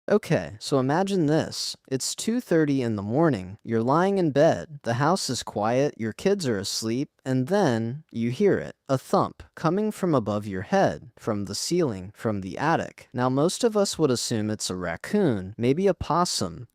Okay, so imagine this. It's 2:30 in the morning. You're lying in bed. The house is quiet, your kids are asleep, and then you hear it. A thump coming from above your head, from the ceiling, from the attic. Now, most of us would assume it's a raccoon, maybe a possum,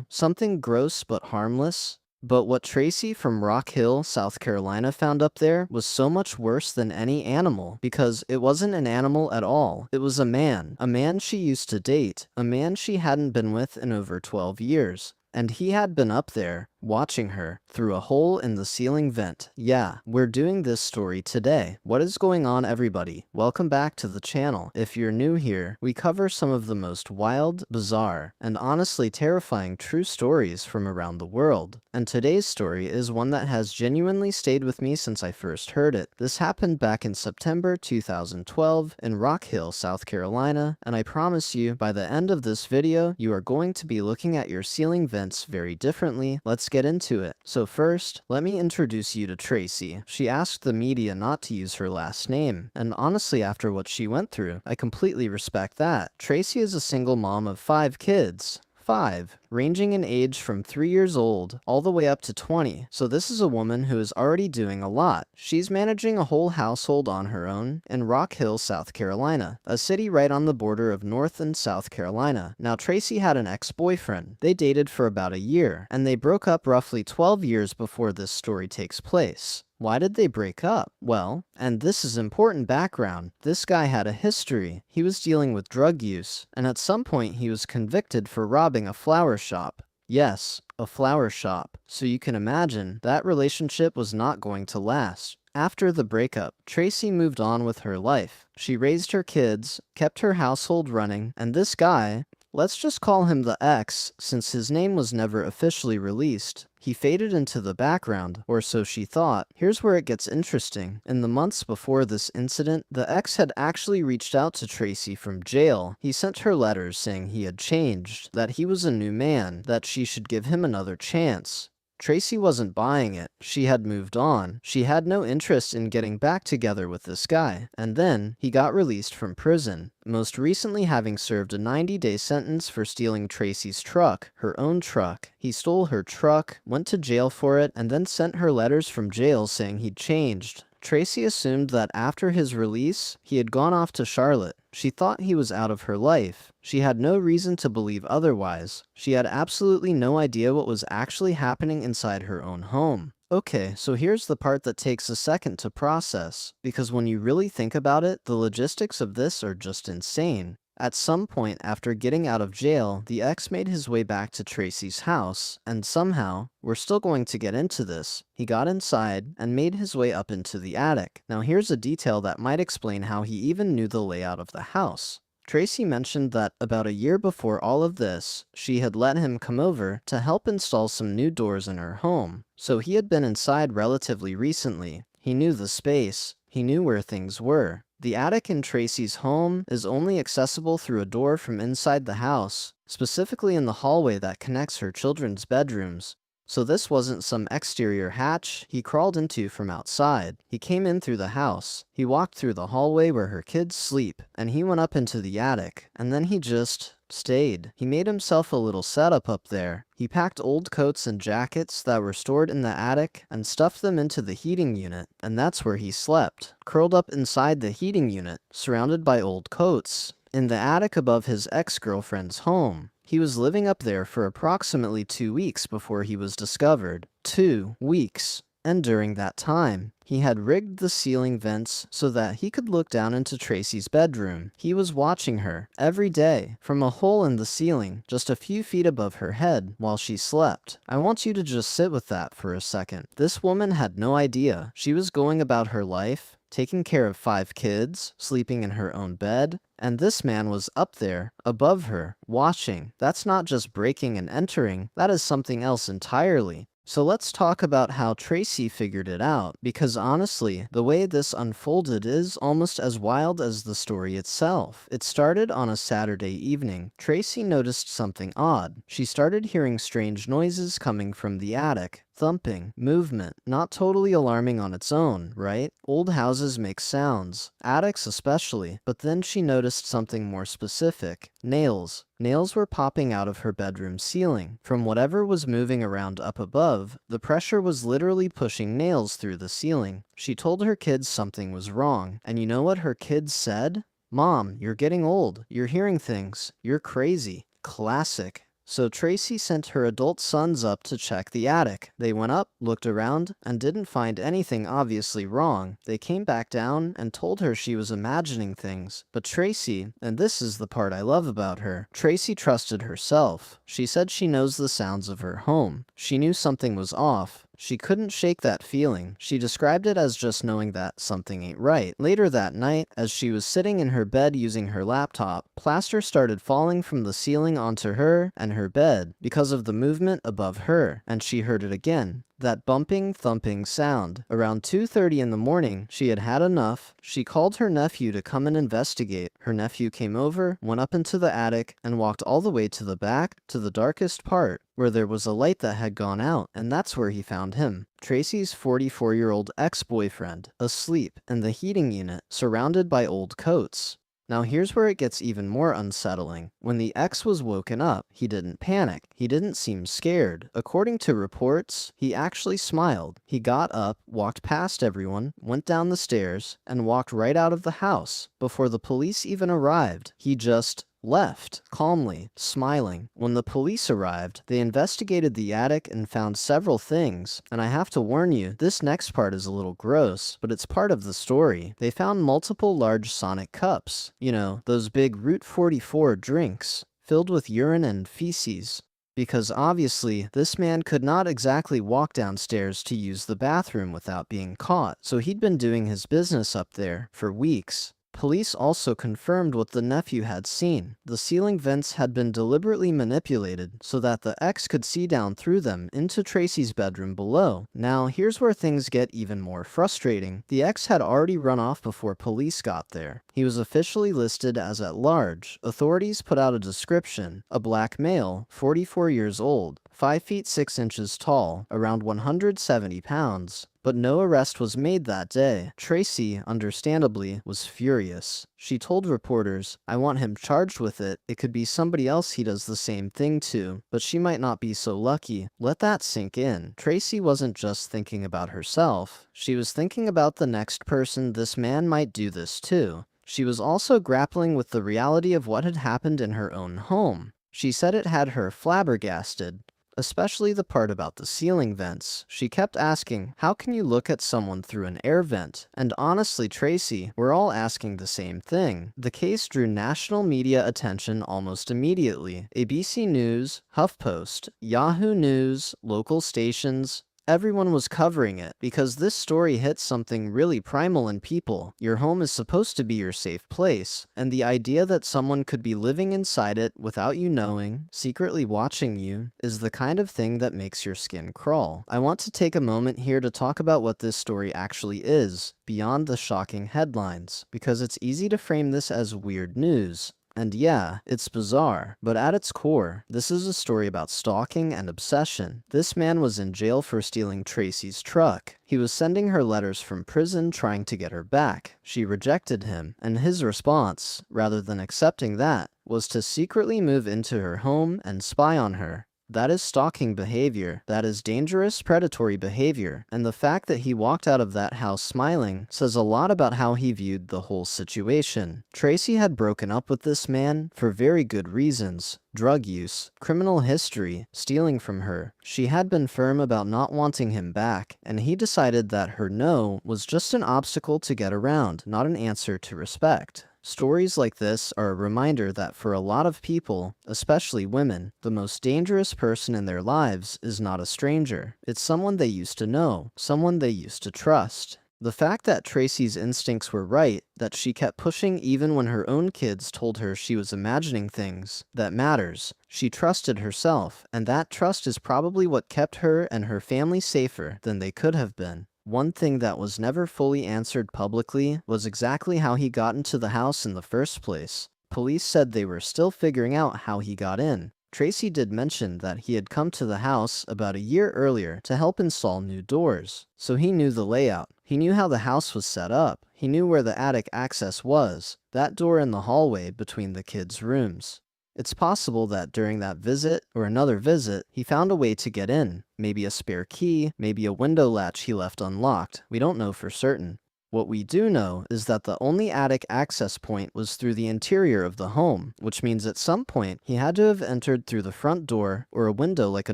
something gross but harmless. But what Tracy from Rock Hill, South Carolina found up there was so much worse than any animal, because it wasn't an animal at all. It was a man she used to date, a man she hadn't been with in over 12 years. And he had been up there, watching her, through a hole in the ceiling vent. Yeah, we're doing this story today. What is going on, everybody? Welcome back to the channel. If you're new here, we cover some of the most wild, bizarre, and honestly terrifying true stories from around the world. And today's story is one that has genuinely stayed with me since I first heard it. This happened back in September 2012 in Rock Hill, South Carolina, and I promise you, by the end of this video, you are going to be looking at your ceiling vents very differently. Let's get into it. So first, let me introduce you to Tracy. She asked the media not to use her last name, and honestly, after what she went through, I completely respect that. Tracy is a single mom of 5 kids. 5, ranging in age from 3 years old all the way up to 20. So this is a woman who is already doing a lot. She's managing a whole household on her own in Rock Hill, South Carolina, a city right on the border of North and South Carolina. Now, Tracy had an ex-boyfriend. They dated for about a year, and they broke up roughly 12 years before this story takes place. Why did they break up? Well, and this is important background, this guy had a history. He was dealing with drug use, and at some point he was convicted for robbing a flower shop. Yes, a flower shop. So you can imagine, that relationship was not going to last. After the breakup, Tracy moved on with her life. She raised her kids, kept her household running, and this guy, let's just call him the ex, since his name was never officially released, he faded into the background, or so she thought. Here's where it gets interesting. In the months before this incident, the ex had actually reached out to Tracy from jail. He sent her letters saying he had changed, that he was a new man, that she should give him another chance. Tracy wasn't buying it. She had moved on. She had no interest in getting back together with this guy. And then, he got released from prison, most recently having served a 90-day sentence for stealing Tracy's truck, her own truck. He stole her truck, went to jail for it, and then sent her letters from jail saying he'd changed. Tracy assumed that after his release, he had gone off to Charlotte. She thought he was out of her life. She had no reason to believe otherwise. She had absolutely no idea what was actually happening inside her own home. Okay, so here's the part that takes a second to process, because when you really think about it, the logistics of this are just insane. At some point after getting out of jail, the ex made his way back to Tracy's house, and somehow, we're still going to get into this, he got inside and made his way up into the attic. Now here's a detail that might explain how he even knew the layout of the house. Tracy mentioned that about a year before all of this, she had let him come over to help install some new doors in her home. So he had been inside relatively recently. He knew the space. He knew where things were. The attic in Tracy's home is only accessible through a door from inside the house, specifically in the hallway that connects her children's bedrooms. So this wasn't some exterior hatch he crawled into from outside. He came in through the house. He walked through the hallway where her kids sleep, and he went up into the attic, and then he just stayed. He made himself a little setup up there. He packed old coats and jackets that were stored in the attic and stuffed them into the heating unit, and that's where he slept, curled up inside the heating unit, surrounded by old coats, in the attic above his ex-girlfriend's home. He was living up there for approximately 2 weeks before he was discovered. 2 weeks. And during that time, he had rigged the ceiling vents so that he could look down into Tracy's bedroom. He was watching her every day from a hole in the ceiling just a few feet above her head while she slept. I want you to just sit with that for a second. This woman had no idea. She was going about her life, taking care of 5 kids, sleeping in her own bed, and this man was up there, above her, watching. That's not just breaking and entering, that is something else entirely. So let's talk about how Tracy figured it out, because honestly, the way this unfolded is almost as wild as the story itself. It started on a Saturday evening. Tracy noticed something odd. She started hearing strange noises coming from the attic. thumping, movement. Not totally alarming on its own, right? Old houses make sounds, attics especially, but then she noticed something more specific. Nails. Nails were popping out of her bedroom ceiling. From whatever was moving around up above, the pressure was literally pushing nails through the ceiling. She told her kids something was wrong, and you know what her kids said? "Mom, you're getting old. You're hearing things. You're crazy." Classic. So Tracy sent her adult sons up to check the attic. They went up, looked around, and didn't find anything obviously wrong. They came back down and told her she was imagining things. But Tracy, and this is the part I love about her, Tracy trusted herself. She said she knows the sounds of her home. She knew something was off. She couldn't shake that feeling. She described it as just knowing that something ain't right. Later that night, as she was sitting in her bed using her laptop, plaster started falling from the ceiling onto her and her bed because of the movement above her, and she heard it again. That bumping, thumping sound. Around 2:30 in the morning, she had had enough. She called her nephew to come and investigate. Her nephew came over, went up into the attic, and walked all the way to the back, to the darkest part, where there was a light that had gone out, and that's where he found him. Tracy's 44-year-old ex-boyfriend, asleep in the heating unit, surrounded by old coats. Now here's where it gets even more unsettling. When the ex was woken up, he didn't panic. He didn't seem scared. According to reports, he actually smiled. He got up, walked past everyone, went down the stairs, and walked right out of the house. Before the police even arrived, he just left, calmly, smiling. When the police arrived, they investigated the attic and found several things. And I have to warn you, this next part is a little gross, but it's part of the story. They found multiple large sonic cups. You know, those big Route 44 drinks, filled with urine and feces. Because obviously, this man could not exactly walk downstairs to use the bathroom without being caught, so he'd been doing his business up there for weeks. Police also confirmed what the nephew had seen. The ceiling vents had been deliberately manipulated so that the ex could see down through them into Tracy's bedroom below. Now, here's where things get even more frustrating. The ex had already run off before police got there. He was officially listed as at large. Authorities put out a description: a black male, 44 years old, 5 feet 6 inches tall, around 170 pounds. But no arrest was made that day. Tracy, understandably, was furious. She told reporters, "I want him charged with it. It could be somebody else he does the same thing to, but she might not be so lucky." Let that sink in. Tracy wasn't just thinking about herself. She was thinking about the next person this man might do this to. She was also grappling with the reality of what had happened in her own home. She said it had her flabbergasted. Especially the part about the ceiling vents. She kept asking, how can you look at someone through an air vent? And honestly, Tracy, we're all asking the same thing. The case drew national media attention almost immediately. ABC News, HuffPost, Yahoo News, local stations. Everyone was covering it because this story hits something really primal in people. Your home is supposed to be your safe place, and the idea that someone could be living inside it without you knowing, secretly watching you, is the kind of thing that makes your skin crawl. I want to take a moment here to talk about what this story actually is, beyond the shocking headlines, because it's easy to frame this as weird news. And yeah, it's bizarre, but at its core, this is a story about stalking and obsession. This man was in jail for stealing Tracy's truck. He was sending her letters from prison trying to get her back. She rejected him, and his response, rather than accepting that, was to secretly move into her home and spy on her. That is stalking behavior. That is dangerous, predatory behavior. And the fact that he walked out of that house smiling says a lot about how he viewed the whole situation. Tracy had broken up with this man for very good reasons. Drug use, criminal history, stealing from her. She had been firm about not wanting him back, and he decided that her no was just an obstacle to get around, not an answer to respect. Stories like this are a reminder that for a lot of people, especially women, the most dangerous person in their lives is not a stranger. It's someone they used to know, someone they used to trust. The fact that Tracy's instincts were right, that she kept pushing even when her own kids told her she was imagining things, that matters. She trusted herself, and that trust is probably what kept her and her family safer than they could have been. One thing that was never fully answered publicly was exactly how he got into the house in the first place. Police said they were still figuring out how he got in. Tracy did mention that he had come to the house about a year earlier to help install new doors, so he knew the layout. He knew how the house was set up. He knew where the attic access was, that door in the hallway between the kids' rooms. It's possible that during that visit, or another visit, he found a way to get in. Maybe a spare key, maybe a window latch he left unlocked. We don't know for certain. What we do know is that the only attic access point was through the interior of the home, which means at some point he had to have entered through the front door or a window like a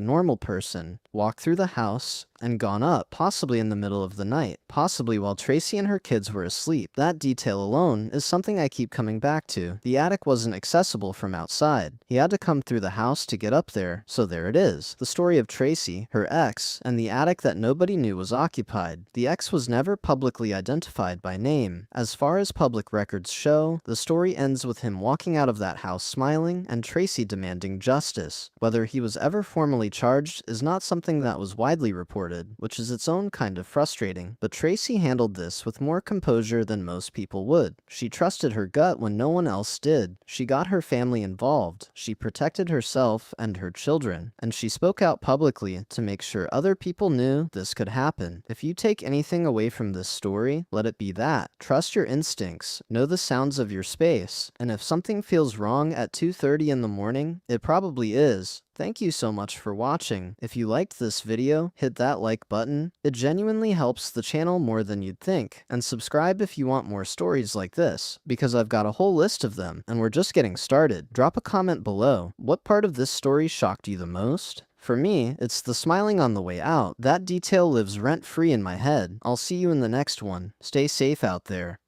normal person, walked through the house, and gone up, possibly in the middle of the night, possibly while Tracy and her kids were asleep. That detail alone is something I keep coming back to. The attic wasn't accessible from outside. He had to come through the house to get up there, so there it is. The story of Tracy, her ex, and the attic that nobody knew was occupied. The ex was never publicly identified by name. As far as public records show, the story ends with him walking out of that house smiling and Tracy demanding justice. Whether he was ever formally charged is not something that was widely reported, which is its own kind of frustrating, but Tracy handled this with more composure than most people would. She trusted her gut when no one else did. She got her family involved. She protected herself and her children, and she spoke out publicly to make sure other people knew this could happen. If you take anything away from this story, let it be that. Trust your instincts, know the sounds of your space, and if something feels wrong at 2:30 in the morning, it probably is. Thank you so much for watching. If you liked this video, hit that like button. It genuinely helps the channel more than you'd think. And subscribe if you want more stories like this, because I've got a whole list of them, and we're just getting started. Drop a comment below. What part of this story shocked you the most? For me, it's the smiling on the way out. That detail lives rent-free in my head. I'll see you in the next one. Stay safe out there.